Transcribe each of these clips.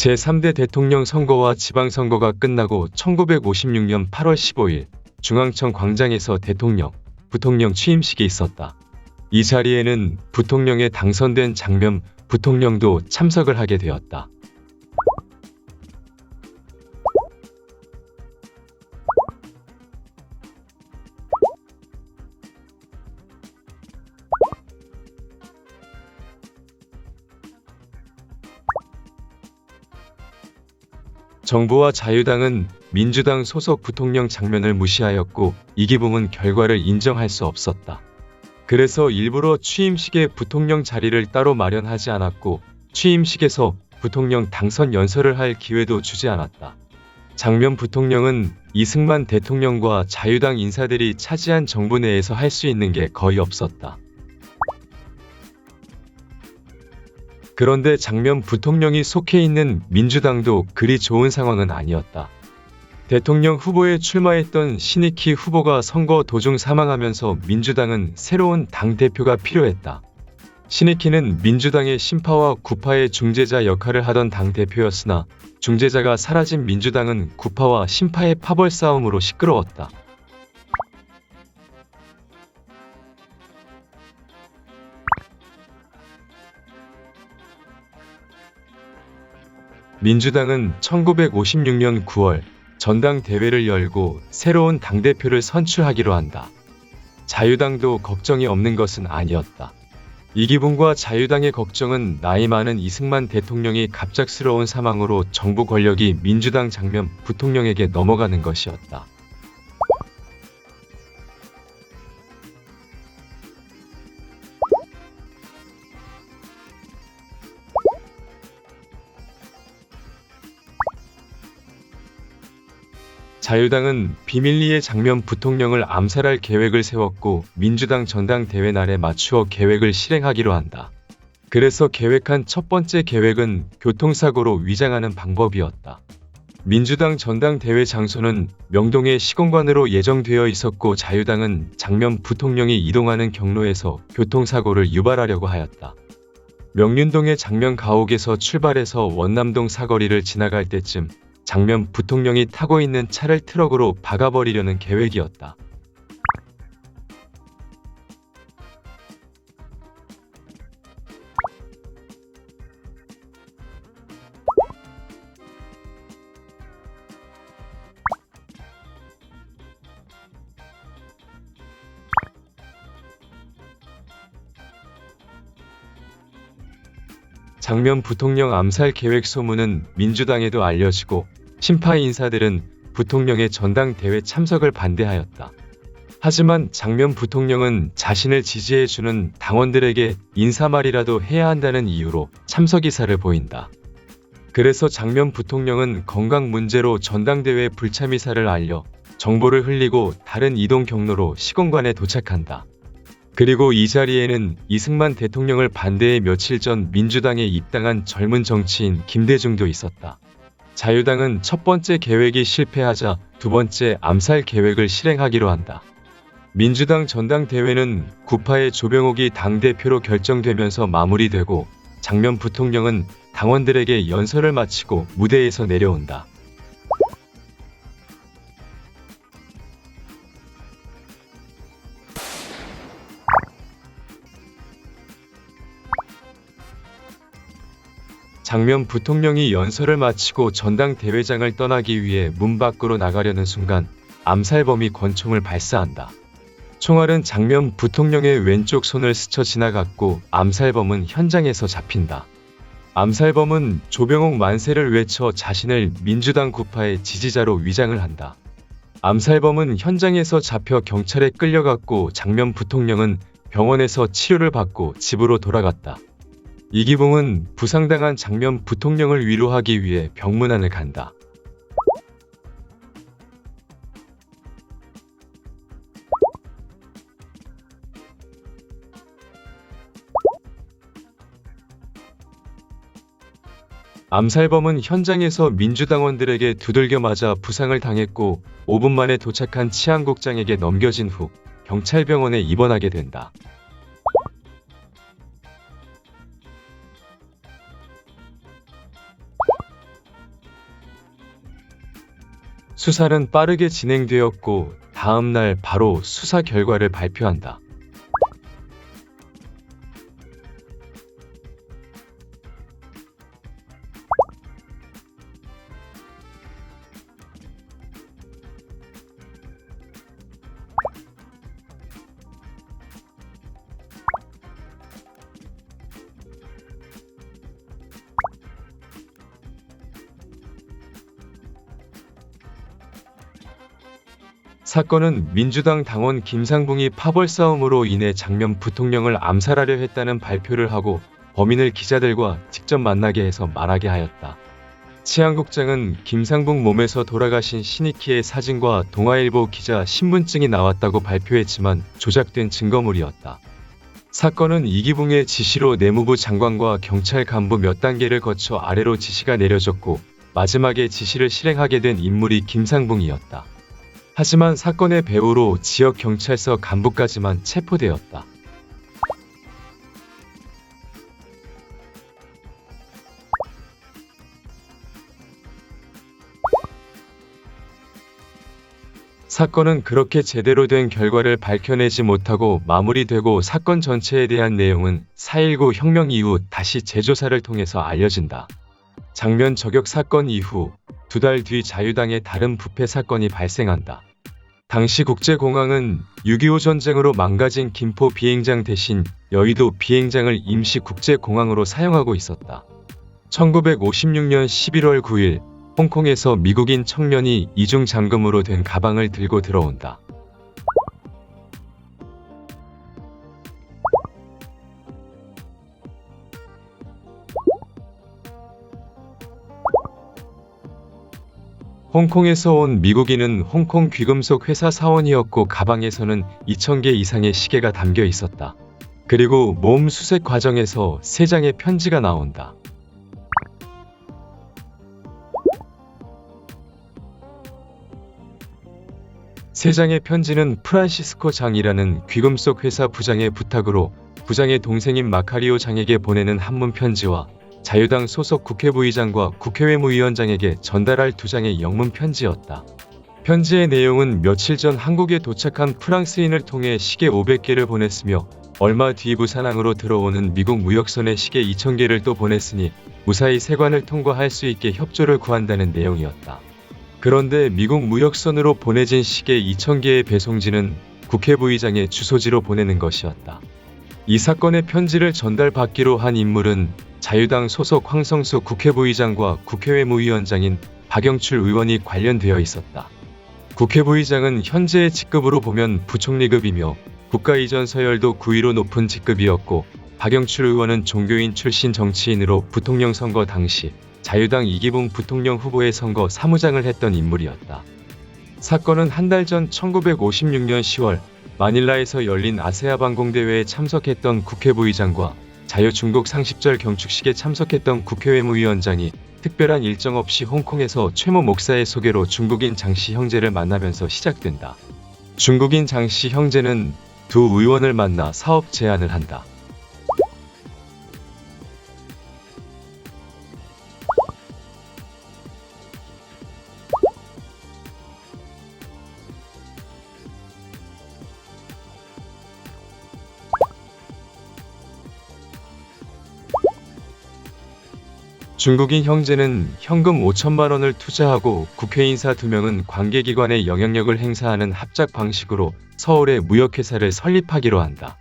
제3대 대통령 선거와 지방선거가 끝나고 1956년 8월 15일 중앙청 광장에서 대통령, 부통령 취임식이 있었다. 이 자리에는 부통령에 당선된 장면 부통령도 참석을 하게 되었다. 정부와 자유당은 민주당 소속 부통령 장면을 무시하였고 이기붕은 결과를 인정할 수 없었다. 그래서 일부러 취임식에 부통령 자리를 따로 마련하지 않았고 취임식에서 부통령 당선 연설을 할 기회도 주지 않았다. 장면 부통령은 이승만 대통령과 자유당 인사들이 차지한 정부 내에서 할 수 있는 게 거의 없었다. 그런데 장면 부통령이 속해 있는 민주당도 그리 좋은 상황은 아니었다. 대통령 후보에 출마했던 신익희 후보가 선거 도중 사망하면서 민주당은 새로운 당대표가 필요했다. 신익희는 민주당의 신파와 구파의 중재자 역할을 하던 당대표였으나 중재자가 사라진 민주당은 구파와 신파의 파벌 싸움으로 시끄러웠다. 민주당은 1956년 9월 전당대회를 열고 새로운 당대표를 선출하기로 한다. 자유당도 걱정이 없는 것은 아니었다. 이기붕과 자유당의 걱정은 나이 많은 이승만 대통령이 갑작스러운 사망으로 정부 권력이 민주당 장면 부통령에게 넘어가는 것이었다. 자유당은 비밀리에 장면 부통령을 암살할 계획을 세웠고 민주당 전당대회 날에 맞추어 계획을 실행하기로 한다. 그래서 계획한 첫 번째 계획은 교통사고로 위장하는 방법이었다. 민주당 전당대회 장소는 명동의 시공관으로 예정되어 있었고 자유당은 장면 부통령이 이동하는 경로에서 교통사고를 유발하려고 하였다. 명륜동의 장면 가옥에서 출발해서 원남동 사거리를 지나갈 때쯤 장면 부통령이 타고 있는 차를 트럭으로 박아버리려는 계획이었다. 장면 부통령 암살 계획 소문은 민주당에도 알려지고 신파 인사들은 부통령의 전당대회 참석을 반대하였다. 하지만 장면 부통령은 자신을 지지해주는 당원들에게 인사말이라도 해야 한다는 이유로 참석 의사를 보인다. 그래서 장면 부통령은 건강 문제로 전당대회 불참 의사를 알려 정보를 흘리고 다른 이동 경로로 시공관에 도착한다. 그리고 이 자리에는 이승만 대통령을 반대해 며칠 전 민주당에 입당한 젊은 정치인 김대중도 있었다. 자유당은 첫 번째 계획이 실패하자 두 번째 암살 계획을 실행하기로 한다. 민주당 전당대회는 구파의 조병옥이 당대표로 결정되면서 마무리되고 장면 부통령은 당원들에게 연설을 마치고 무대에서 내려온다. 장면 부통령이 연설을 마치고 전당대회장을 떠나기 위해 문 밖으로 나가려는 순간 암살범이 권총을 발사한다. 총알은 장면 부통령의 왼쪽 손을 스쳐 지나갔고 암살범은 현장에서 잡힌다. 암살범은 조병옥 만세를 외쳐 자신을 민주당 구파의 지지자로 위장을 한다. 암살범은 현장에서 잡혀 경찰에 끌려갔고 장면 부통령은 병원에서 치료를 받고 집으로 돌아갔다. 이기붕은 부상당한 장면 부통령을 위로하기 위해 병문안을 간다. 암살범은 현장에서 민주당원들에게 두들겨 맞아 부상을 당했고 5분 만에 도착한 치안국장에게 넘겨진 후 경찰병원에 입원하게 된다. 수사는 빠르게 진행되었고 다음 날 바로 수사 결과를 발표한다. 사건은 민주당 당원 김상붕이 파벌 싸움으로 인해 장면 부통령을 암살하려 했다는 발표를 하고 범인을 기자들과 직접 만나게 해서 말하게 하였다. 치안국장은 김상붕 몸에서 돌아가신 신익희의 사진과 동아일보 기자 신분증이 나왔다고 발표했지만 조작된 증거물이었다. 사건은 이기붕의 지시로 내무부 장관과 경찰 간부 몇 단계를 거쳐 아래로 지시가 내려졌고 마지막에 지시를 실행하게 된 인물이 김상붕이었다. 하지만 사건의 배후로 지역경찰서 간부까지만 체포되었다. 사건은 그렇게 제대로 된 결과를 밝혀내지 못하고 마무리되고 사건 전체에 대한 내용은 4.19 혁명 이후 다시 재조사를 통해서 알려진다. 장면 저격 사건 이후 2달 뒤 자유당의 다른 부패 사건이 발생한다. 당시 국제공항은 6.25 전쟁으로 망가진 김포 비행장 대신 여의도 비행장을 임시 국제공항으로 사용하고 있었다. 1956년 11월 9일 홍콩에서 미국인 청년이 이중 잠금으로 된 가방을 들고 들어온다. 홍콩에서 온 미국인은 홍콩 귀금속 회사 사원이었고 가방에서는 2,000개 이상의 시계가 담겨 있었다. 그리고 모험 수색 과정에서 3장의 편지가 나온다. 세 장의 편지는 프란시스코 장이라는 귀금속 회사 부장의 부탁으로 부장의 동생인 마카리오 장에게 보내는 한문 편지와 자유당 소속 국회부의장과 국회외무위원장에게 전달할 2장의 영문 편지였다. 편지의 내용은 며칠 전 한국에 도착한 프랑스인을 통해 시계 500개를 보냈으며 얼마 뒤 부산항으로 들어오는 미국 무역선에 시계 2,000개를 또 보냈으니 무사히 세관을 통과할 수 있게 협조를 구한다는 내용이었다. 그런데 미국 무역선으로 보내진 시계 2,000개의 배송지는 국회부의장의 주소지로 보내는 것이었다. 이 사건의 편지를 전달받기로 한 인물은 자유당 소속 황성수 국회부의장과 국회외무위원장인 박영출 의원이 관련되어 있었다. 국회부의장은 현재의 직급으로 보면 부총리급이며 국가이전 서열도 9위로 높은 직급이었고 박영출 의원은 종교인 출신 정치인으로 부통령 선거 당시 자유당 이기붕 부통령 후보의 선거 사무장을 했던 인물이었다. 사건은 한 달 전 1956년 10월 마닐라에서 열린 아세아 방공대회에 참석했던 국회부의장과 자유중국 상십절 경축식에 참석했던 국회외무위원장이 특별한 일정 없이 홍콩에서 최모 목사의 소개로 중국인 장씨 형제를 만나면서 시작된다. 중국인 장씨 형제는 두 의원을 만나 사업 제안을 한다. 중국인 형제는 현금 5천만 원을 투자하고 국회인사 2명은 관계기관의 영향력을 행사하는 합작 방식으로 서울에 무역회사를 설립하기로 한다.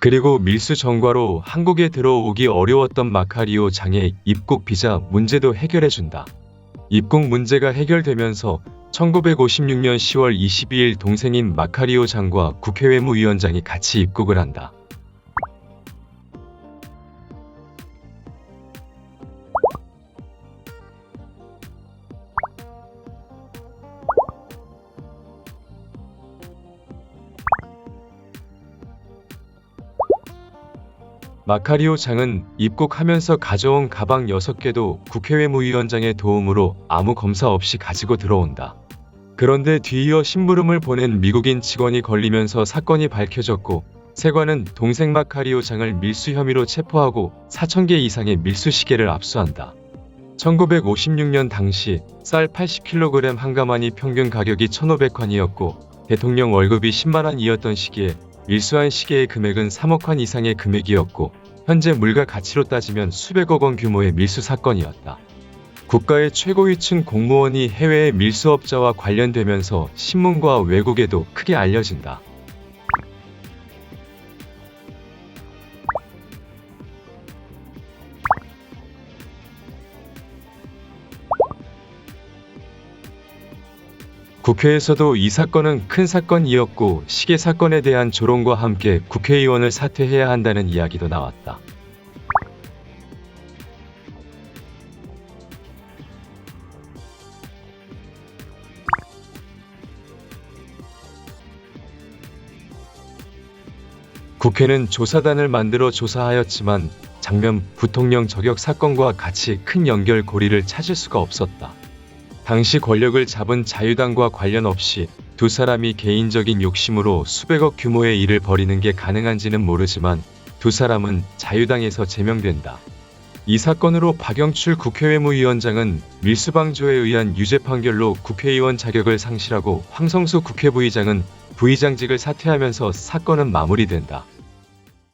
그리고 밀수 전과로 한국에 들어오기 어려웠던 마카리오 장의 입국 비자 문제도 해결해준다. 입국 문제가 해결되면서 1956년 10월 22일 동생인 마카리오 장과 국회외무위원장이 같이 입국을 한다. 마카리오 장은 입국하면서 가져온 가방 6개도 국회외무위원장의 도움으로 아무 검사 없이 가지고 들어온다. 그런데 뒤이어 심부름을 보낸 미국인 직원이 걸리면서 사건이 밝혀졌고 세관은 동생 마카리오 장을 밀수 혐의로 체포하고 4,000개 이상의 밀수 시계를 압수한다. 1956년 당시 쌀 80kg 한 가마니 평균 가격이 1,500환이었고 대통령 월급이 10만원이었던 시기에 밀수한 시계의 금액은 3억환 이상의 금액이었고 현재 물가 가치로 따지면 수백억 원 규모의 밀수 사건이었다. 국가의 최고위층 공무원이 해외의 밀수업자와 관련되면서 신문과 외국에도 크게 알려진다. 국회에서도 이 사건은 큰 사건이었고 시계 사건에 대한 조롱과 함께 국회의원을 사퇴해야 한다는 이야기도 나왔다. 국회는 조사단을 만들어 조사하였지만 장면 부통령 저격 사건과 같이 큰 연결고리를 찾을 수가 없었다. 당시 권력을 잡은 자유당과 관련 없이 두 사람이 개인적인 욕심으로 수백억 규모의 일을 벌이는 게 가능한지는 모르지만 두 사람은 자유당에서 제명된다. 이 사건으로 박영출 국회외무위원장은 밀수방조에 의한 유죄 판결로 국회의원 자격을 상실하고 황성수 국회부의장은 부의장직을 사퇴하면서 사건은 마무리된다.